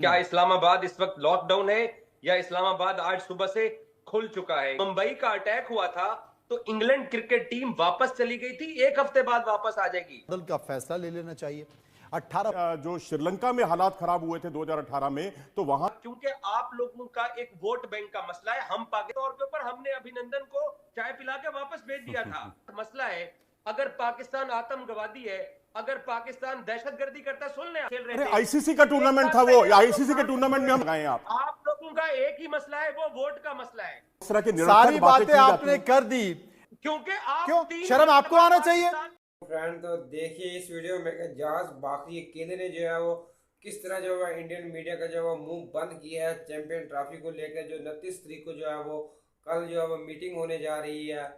क्या इस्लामाबाद इस वक्त लॉकडाउन है या इस्लामाबाद आज सुबह से खुल चुका है? मुंबई का अटैक हुआ था तो इंग्लैंड क्रिकेट टीम वापस चली गई थी, एक हफ्ते बाद वापस आ जाएगी। मॉडल का फैसला ले लेना चाहिए। 18 जो श्रीलंका में हालात खराब हुए थे 2018 में, तो वहां क्योंकि आप लोगों का एक वोट बैंक का मसला है। हम पाकिस्तान तौर के ऊपर हमने अभिनंदन को चाय पिला के वापस भेज दिया था। मसला है अगर पाकिस्तान आतंकवादी है, अगर पाकिस्तान दहशतगर्दी करता, सुन ले खेल रहे थे। आईसीसी का टूर्नामेंट था वो, या आईसीसी के टूर्नामेंट में हम गए। आप लोगों का एक ही मसला है, वो वोट का मसला है। इस तरह की सारी बातें आपने कर दी, क्योंकि आप क्यों शर्म आपको आना चाहिए। फ्रेंड तो देखिए इस वीडियो में जहाज बाकी अकेले ने जो है वो किस तरह जो है इंडियन मीडिया का जो है वो मुंह बंद किया है चैंपियन ट्रॉफी को लेकर। जो 29 तारीख को जो है वो कल जो है वो मीटिंग होने जा रही है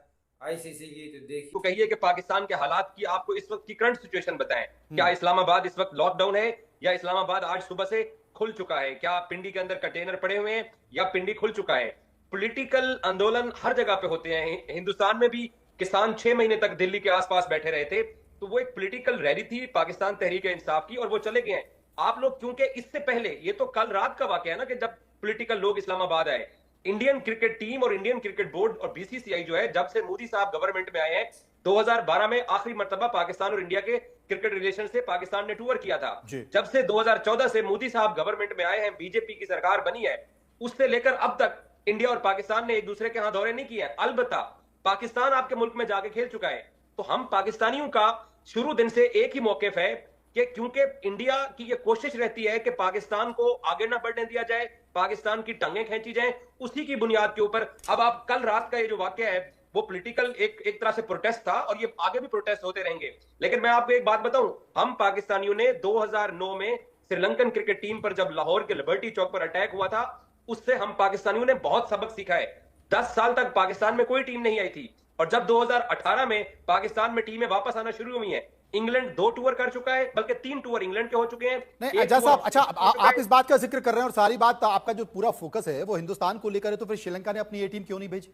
आईसीसी की। तो देखिए तो कहिए कि पाकिस्तान के हालात की आपको इस वक्त की करंट सिचुएशन बताएं। क्या इस्लामाबाद इस वक्त लॉकडाउन है या इस्लामाबाद आज सुबह से खुल चुका है? क्या पिंडी के अंदर कंटेनर पड़े हुए हैं या पिंडी खुल चुका है? पॉलिटिकल आंदोलन हर जगह पे होते हैं। हिंदुस्तान में भी किसान 6 महीने तक दिल्ली के आसपास बैठे रहे थे, तो वो एक पॉलिटिकल रैली थी पाकिस्तान तहरीक इंसाफ की, और वो चले गए हैं। आप लोग क्योंकि इससे पहले, ये तो कल रात का वाकया है ना, कि जब पॉलिटिकल लोग इस्लामाबाद आए, इंडियन क्रिकेट टीम और इंडियन क्रिकेट बोर्ड और बीसीसीआई जो है, जब से मोदी साहब गवर्नमेंट में आए हैं 2012 में आखिरी मर्तबा पाकिस्तान और इंडिया के क्रिकेट रिलेशन से पाकिस्तान ने टूर किया था। जब से 2014 से मोदी साहब गवर्नमेंट में आए हैं, बीजेपी की सरकार बनी है, उससे लेकर अब तक इंडिया और पाकिस्तान ने एक दूसरे के यहां दौरे नहीं किए हैं। अलबत्ता पाकिस्तान आपके मुल्क में जाके खेल चुका है। तो हम पाकिस्तानियों का शुरू दिन से एक ही मौकिफ है कि क्योंकि इंडिया की ये कोशिश रहती है कि पाकिस्तान को आगे ना बढ़ने दिया जाए, पाकिस्तान की टंगें खींची जाए, उसी की बुनियाद के ऊपर अब आप कल रात का ये जो वाकया है वो पॉलिटिकल एक तरह से प्रोटेस्ट था, और ये आगे भी प्रोटेस्ट होते रहेंगे। लेकिन मैं आपको एक बात बताऊं, हम पाकिस्तानियों ने 2009 में श्रीलंकन क्रिकेट टीम पर जब लाहौर के लिबर्टी चौक पर अटैक हुआ था, उससे हम पाकिस्तानियों ने बहुत सबक सीखा है। 10 साल तक पाकिस्तान में कोई टीम नहीं आई थी, और जब 2018 में पाकिस्तान में टीमें वापस आना शुरू हुई हैं, इंग्लैंड 2 टूर कर चुका है, बल्कि 3 टूर इंग्लैंड के हो चुके हैं। नहीं एजाज साहब, अच्छा आप इस बात का जिक्र कर रहे हैं और सारी बात आपका जो पूरा फोकस है वो हिंदुस्तान को लेकर है, तो फिर श्रीलंका ने अपनी ये टीम क्यों नहीं भेजी?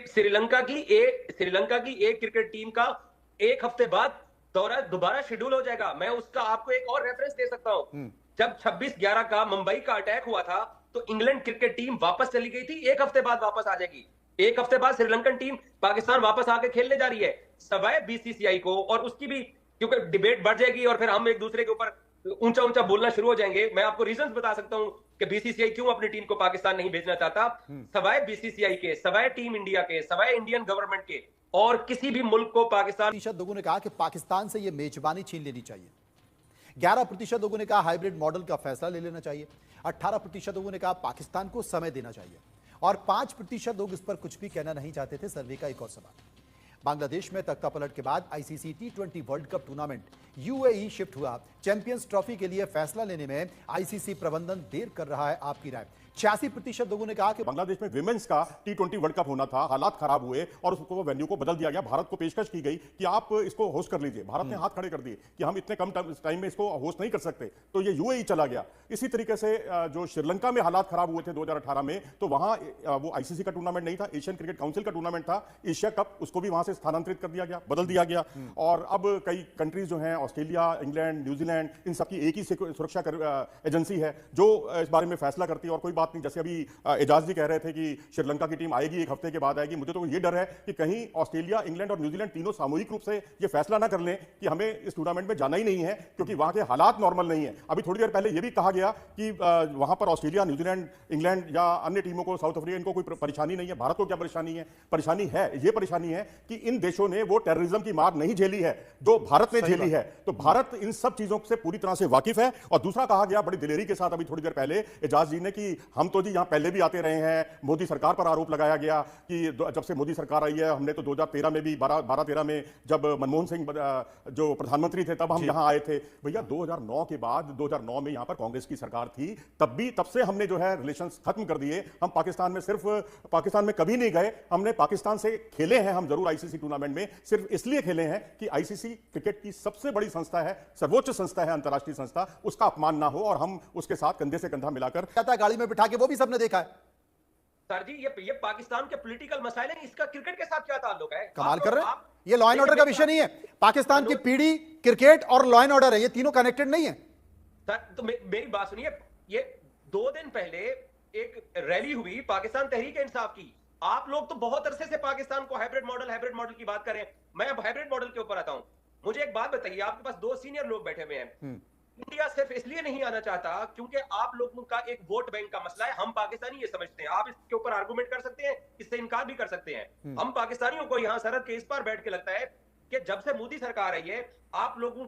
श्रीलंका की एक क्रिकेट टीम का एक हफ्ते बाद दौरा दोबारा शेड्यूल हो जाएगा। मैं उसका आपको एक और रेफरेंस दे सकता हूं। जब 26/11 का मुंबई का अटैक हुआ था तो इंग्लैंड क्रिकेट टीम वापस चली गई थी, एक हफ्ते बाद वापस आ जाएगी। एक हफ्ते बाद श्रीलंकन टीम पाकिस्तान वापस आके खेलने जा रही है, सवाए बीसीसीआई को, और उसकी भी क्योंकि डिबेट बढ़ जाएगी और फिर हम एक दूसरे के ऊपर ऊंचा ऊंचा बोलना शुरू हो जाएंगे। मैं आपको रीजंस बता सकता हूं कि बीसीसीआई क्यों अपनी टीम को पाकिस्तान नहीं भेजना चाहता। सवाए बीसीसीआई के, सवाए टीम इंडिया के, सवाए इंडियन गवर्नमेंट के, और किसी भी मुल्क को पाकिस्तान। प्रतिशत लोगों ने कहा कि पाकिस्तान से यह मेजबानी छीन लेनी चाहिए। 11% लोगों ने कहा हाइब्रिड मॉडल का फैसला ले लेना चाहिए। 18% लोगों ने कहा पाकिस्तान को समय देना चाहिए, और 5% लोग इस पर कुछ भी कहना नहीं चाहते थे। सर्वे का एक और सवाल, बांग्लादेश में तख्तापलट के बाद ICC T20 world cup tournament UAE shift हुआ। चैंपियंस ट्रॉफी के लिए फैसला लेने में आईसीसी प्रबंधन देर कर रहा है, आपकी राय? 86% लोगों ने कहा कि बांग्लादेश में विमेंस का T20 वर्ल्ड कप होना था, हालात खराब हुए और उसको वेन्यू को बदल दिया गया। भारत को पेशकश की गई कि आप इसको होस्ट कर लीजिए। भारत ने हाथ खड़े कर दिए कि हम इतने कम टाइम में इसको होस्ट नहीं कर सकते, तो ये यूएई चला गया। इसी तरीके से जो श्रीलंका में हालात खराब हुए थे 2018 में, तो वहां वो आईसीसी का टूर्नामेंट नहीं था, एशियन क्रिकेट काउंसिल का टूर्नामेंट था, एशिया कप, उसको भी वहां से स्थानांतरित कर दिया गया, बदल दिया गया। और अब कई कंट्रीज जो हैं, ऑस्ट्रेलिया, इंग्लैंड, न्यूजीलैंड, इन सबकी एक ही सुरक्षा एजेंसी है जो इस बारे में फैसला करती है। और कोई बात नहीं, जैसे अभी एजाज जी कह रहे थे कि श्रीलंका की टीम आएगी, एक हफ्ते के बाद आएगी। मुझे तो ये डर है कि कहीं ऑस्ट्रेलिया, इंग्लैंड और न्यूजीलैंड तीनों सामूहिक रूप से ये फैसला ना कर लें कि हमें इस टूर्नामेंट में जाना ही नहीं है, क्योंकि वहां के हालात नॉर्मल नहीं है। अभी थोड़ी देर पहले ये भी कहा गया कि वहां पर ऑस्ट्रेलिया, न्यूजीलैंड, इंग्लैंड या अन्य टीमों को, साउथ अफ्रीका, इनको कोई परेशानी नहीं है। भारत को क्या परेशानी है? परेशानी है, ये परेशानी है कि इन देशों ने वो टेररिज्म की मार नहीं झेली है जो भारत ने झेली है। तो भारत इन सब चीजों से पूरी तरह से वाकिफ है। और दूसरा कहा गया बड़ी दिलेरी के साथ अभी थोड़ी देर पहले एजाज जी ने कि हम तो जी यहां पहले भी आते रहे हैं। मोदी सरकार पर आरोप लगाया गया कि जब से मोदी सरकार आई है, हमने तो 2013 में भी 12-13 में जब मनमोहन सिंह जो प्रधानमंत्री थे तब हम यहां आए थे। भैया 2009 के बाद, 2009 में यहां पर कांग्रेस की सरकार थी, तब से हमने जो है रिलेशंस खत्म कर दिए। हम पाकिस्तान में कभी नहीं गए। हमने पाकिस्तान से खेले हैं हम जरूर आईसीसी टूर्नामेंट में, सिर्फ इसलिए खेले हैं कि आईसीसी क्रिकेट की सबसे बड़ी संस्था है, सर्वोच्च संस्था है, अंतर्राष्ट्रीय संस्था, उसका अपमान ना हो और हम उसके साथ कंधे से कंधा मिलाकर गाड़ी में बिठा के, वो भी सबने देखा है। सर जी, ये पाकिस्तान के पॉलिटिकल मसाइल हैं, इसका क्रिकेट के साथ क्या ताल्लुक है? कमाल कर रहे हैं। ये लॉ एंड ऑर्डर का विषय नहीं है। पाकिस्तान की पीढ़ी, क्रिकेट और लॉ एंड ऑर्डर है, ये तीनों कनेक्टेड नहीं है। सर तो मेरी बात सुनिए, ये 2 दिन पहले एक रैली हुई पाकिस्तान तहरीक इंसाफ की। आप लोग तो बहुत अरसे से पाकिस्तान को हाइब्रिड मॉडल की बात करें। मैं अब हाइब्रिड मॉडल के ऊपर आता हूं। मुझे एक बात बताइए, आपके पास 2 सीनियर लोग बैठे हुए हैं। इंडिया सिर्फ इसलिए नहीं आना चाहता क्योंकि आप लोगों का एक वोट बैंक का मसला है। हम पाकिस्तानी ये समझते हैं, आप इसके ऊपर आर्गुमेंट कर सकते हैं, इससे इनकार भी कर सकते हैं। हम पाकिस्तानियों को यहाँ सरहद के इस पार बैठ के लगता है कि जब से मोदी सरकार आई है, आप लोगों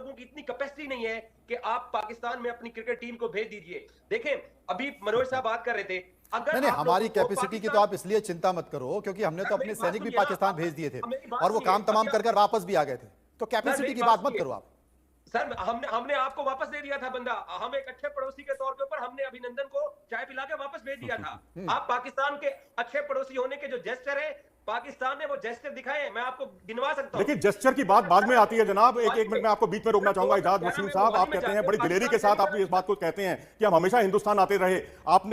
की इतनी कैपेसिटी नहीं है कि आप पाकिस्तान में अपनी क्रिकेट टीम को भेज दीजिए। देखें, अभी मनोज साहब बात कर रहे थे, अगर नहीं, आप हमारी लोगों को कैपेसिटी की तो पाकिस्तान- आप इसलिए चिंता मत करो क्योंकि हमने तो अपने मेरी बात सैनिक भी सुनिए, पाकिस्तान आप- भेज दिए थे मेरी बात और वो सुनिए, काम तमाम अभी कर वापस भी आ गए थे। तो कैपेसिटी मेरी की बात बात मत सुनिए। करो आप। सर हमने आपको वापस दे दिया था बंदा। हम एक अच्छे पड़ोसी के तौर के ऊपर हमने अभिनंदन को चाय पिला के वापस भेज दिया था। आप पाकिस्तान के अच्छे पड़ोसी होने के जो जेस्चर है, पाकिस्तान ने वो जेस्चर दिखाए हैं। मैं आपको गिनवा सकता हूं। देखिए, जेस्चर की बात बाद में आती है जनाब। एक मिनट में आपको बीच में रोकना चाहूंगा। इजाज वसीम साहब, आप कहते हैं बड़ी दिलेरी के साथ, आप इस बात को कहते हैं कि हम हमेशा हिंदुस्तान आते रहे।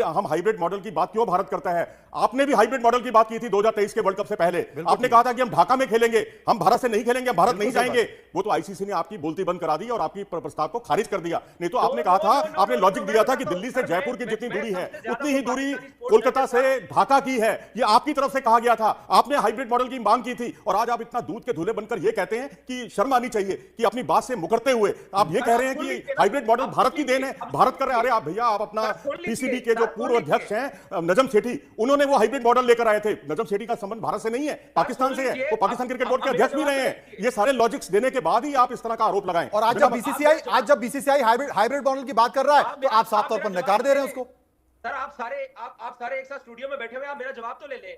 हम हाइब्रिड मॉडल की बात क्यों भारत करता है? आपने भी हाइब्रिड मॉडल की बात की थी 2023 के वर्ल्ड कप से पहले। आपने कहा था कि हम ढाका में खेलेंगे, हम भारत से नहीं खेलेंगे, हम भारत नहीं जाएंगे। वो तो आईसीसी ने आपकी बोलती बंद करा दी और आपकी प्रस्ताव को खारिज कर दिया। नहीं तो आपने कहा था, आपने लॉजिक दिया था कि दिल्ली से जयपुर की जितनी दूरी है उतनी ही दूरी कोलकाता से ढाका की है। ये आपकी तरफ से कहा गया था। आपने हाइब्रिड मॉडल की मांग की थी और आज आप इतना दूध के धुले बनकर ये कहते हैं कि शर्म आनी चाहिए कि अपनी बात से मुकरते हुए आप ये कह रहे हैं कि हाइब्रिड मॉडल भारत की देन है, भारत कर रहे। अरे आप भैया, आप अपना पीसीबी के जो पूर्व अध्यक्ष हैं नजम सेठी, उन्होंने वो हाइब्रिड मॉडल लेकर आए थे। नजम सेठी का संबंध भारत से नहीं है, पाकिस्तान से है। वो पाकिस्तान क्रिकेट बोर्ड के अध्यक्ष भी रहे हैं। ये सारे लॉजिक्स देने के बाद ही आप इस तरह का आरोप लगाएं। और आज जब बीसीसीआई हाइब्रिड मॉडल की बात कर रहा है तो आप साफ तौर पर नकार दे रहे हैं उसको। सर आप सारे एक साथ स्टूडियो में बैठे हुए, आप मेरा जवाब तो ले लें।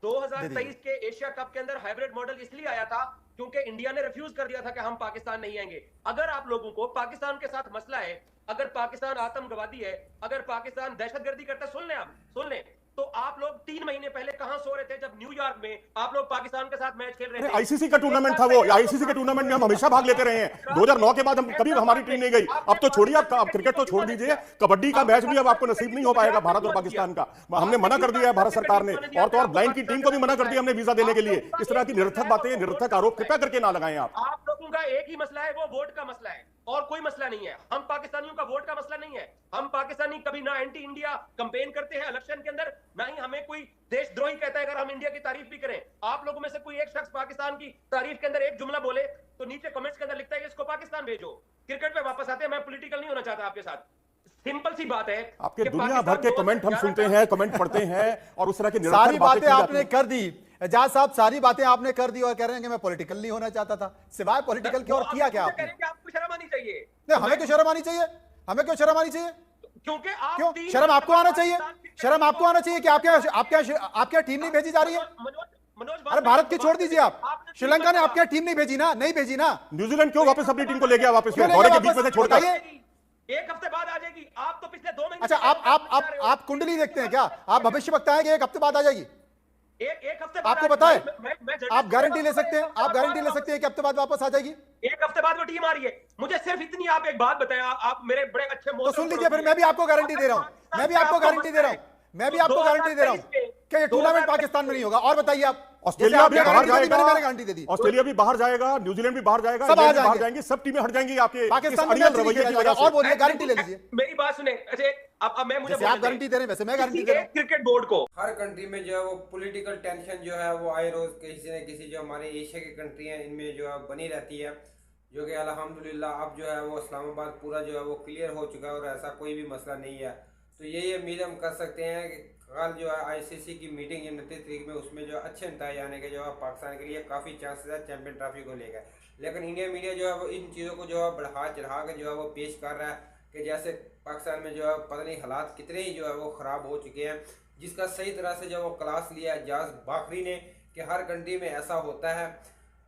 2023 के एशिया कप के अंदर हाइब्रिड मॉडल इसलिए आया था क्योंकि इंडिया ने रिफ्यूज कर दिया था कि हम पाकिस्तान नहीं आएंगे। अगर आप लोगों को पाकिस्तान के साथ मसला है, अगर पाकिस्तान आतंकवादी है, अगर पाकिस्तान दहशतगर्दी करता है, सुन लें तो आप लोग 3 महीने पहले कहां सो रहे थे जब न्यूयॉर्क में आप लोग पाकिस्तान के साथ मैच खेल रहे थे? आईसीसी का टूर्नामेंट था वो। आईसीसी के टूर्नामेंट में हम हमेशा भाग लेते रहे हैं। 2009 के बाद हम कभी हमारी टीम नहीं गई। अब तो छोड़िए, आप क्रिकेट तो छोड़ दीजिए, कबड्डी का मैच भी अब आपको नसीब नहीं हो पाएगा भारत और पाकिस्तान का। हमने मना कर दिया है भारत सरकार ने, और तो और ब्लाइंड की टीम को भी मना कर दिया हमने वीजा देने के लिए। इस तरह की निरर्थक बातें, निरर्थक आरोप कृपया करके ना लगाएं आप। आप लोगों का एक ही मसला है, वो वोट का मसला है और कोई मसला नहीं है। हम पाकिस्तानियों का वोट का मसला नहीं है। हम पाकिस्तानी कभी ना एंटी इंडिया कैंपेन करते हैं इलेक्शन के अंदर, ना ही हमें कोई देशद्रोही कहता है अगर हम इंडिया की तारीफ भी करें। आप लोगों में से कोई एक शख्स पाकिस्तान की तारीफ के अंदर एक जुमला बोले तो नीचे कमेंट्स के अंदर लिखता है कि इसको पाकिस्तान भेजो। क्रिकेट पे वापस आते हैं, मैं पॉलिटिकल नहीं होना चाहता आपके साथ। सिंपल सी बात है, आपके दुनिया भर के कमेंट हम सुनते हैं, कमेंट पढ़ते हैं और उस तरह की निरर्थक सारी बातें की जाती आपने हैं। कर दी एजाज साहब, सारी बातें आपने कर दी और कह रहे हैं कि मैं पॉलिटिकल नहीं होना चाहता था। सिवाय पॉलिटिकल के और किया क्या आपने? आपको शर्म आनी चाहिए। नहीं, हमें क्यों शर्म आनी चाहिए? हमें क्यों शर्म आनी चाहिए? क्योंकि आप क्यों? तीन- शर्म आपको आना चाहिए। शर्म आपको आना चाहिए कि आपके टीम नहीं भेजी जा रही है। मनोज अरे भारत की छोड़ दीजिए आप, श्रीलंका ने आपके टीम नहीं भेजी ना, नहीं भेजी ना। न्यूजीलैंड क्यों वापस अपनी टीम को ले गया वापस क्यों ले दौरे गया के बीच में से वापस? छोड़कर? बताइए। एक हफ्ते बाद आ जाएगी। आप तो पिछले 2 महीने अच्छा, आप कुंडली देखते हैं क्या? आप भविष्य वक्ता है कि एक हफ्ते बाद आ जाएगी? एक हफ्ते आपको पता है? आप गारंटी ले सकते हैं? आप गारंटी ले सकते हैं कि हफ्ते बाद वापस आ जाएगी? एक हफ्ते बाद वो टीम आ रही है। मुझे सिर्फ इतनी आप एक बात बताएं, आप मेरे बड़े अच्छे तो सुन लीजिए, फिर मैं भी आपको गारंटी दे रहा हूं। मैं भी आपको गारंटी दे रहा हूं कि ये टूर्नामेंट पाकिस्तान में नहीं होगा। और बताइए आप, ऑस्ट्रेलिया भी बाहर जाएगा, मैंने गारंटी दे दी। ऑस्ट्रेलिया भी बाहर जाएगा, न्यूजीलैंड भी बाहर जाएगा, सब इंग्लैंड भी आ बाहर जाएंगे, सब टीमें हट जाएंगी आपके पाकिस्तान इस में अड़ियल मैच नहीं रवैये खेला की जाएगा। वजह और से। बोलिए, गारंटी ले लीजिए। मेरी बात सुने। अच्छा, अब मैं मुझे जैसे आप गारंटी दे रहे हैं वैसे मैं गारंटी दे रहा हूं। क्रिकेट बोर्ड को हर कंट्री में जो है वो पॉलिटिकल टेंशन जो है वो आए रोज किसी न किसी जो हमारे एशिया की कंट्री हैं इनमें जो है बनी रहती है, जो कि अल्हम्दुलिल्लाह अब जो है वो इस्लामाबाद पूरा जो है वो क्लियर हो चुका है और ऐसा कोई भी मसला नहीं है। तो यही उम्मीद हम कर सकते हैं कि कल जो है आईसीसी की मीटिंग 29 तारीख में उसमें जो अच्छे नतीजे आने के जो है पाकिस्तान के लिए काफ़ी चांसेस है चैंपियन ट्रॉफी को लेकर। लेकिन इंडियन मीडिया जो है वो इन चीज़ों को जो है बढ़ा चढ़ा के जो है वो पेश कर रहा है कि जैसे पाकिस्तान में जो है पता नहीं हालात कितने ही जो है वो ख़राब हो चुके हैं, जिसका सही तरह से जो वो क्लास लिया एजाज बाखरी ने कि हर कंट्री में ऐसा होता है।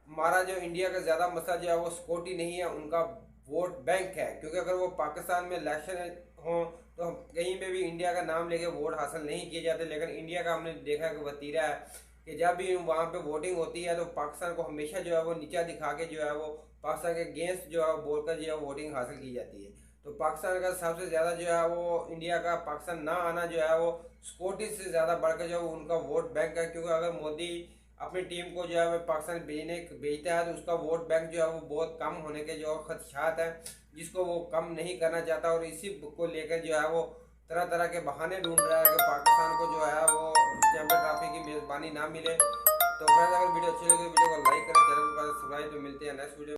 हमारा जो इंडिया का ज़्यादा मसला जो है वो सिक्योरिटी नहीं है, उनका वोट बैंक है। क्योंकि अगर वो पाकिस्तान में इलेक्शन हो तो हम कहीं पे भी इंडिया का नाम लेके वोट हासिल नहीं किए जाते। लेकिन इंडिया का हमने देखा कि वतीरा है कि जब भी वहाँ पे वोटिंग होती है तो पाकिस्तान को हमेशा जो है वो नीचा दिखा के जो है वो पाकिस्तान के अगेंस्ट जो है बोलकर जो है वोटिंग हासिल की जाती है। तो पाकिस्तान का सबसे ज़्यादा जो है वो इंडिया का पाकिस्तान ना आना जो है वो सिक्योरिटी से ज़्यादा बढ़कर जो है उनका वोट बैंक है। क्योंकि अगर मोदी अपनी टीम को जो है वो पाकिस्तान भेजता है तो उसका वोट बैंक जो है वो बहुत कम होने के जो खदशात हैं, जिसको वो कम नहीं करना चाहता और इसी को लेकर जो है वो तरह तरह के बहाने ढूंढ रहा है कि पाकिस्तान को जो है वो चैंपियन ट्रॉफी की मेज़बानी ना मिले। तो फ्रेंड्स, अगर वीडियो अच्छी लगी तो वीडियो को लाइक करें, चैनल को सब्सक्राइब। तो मिलते हैं नेक्स्ट वीडियो।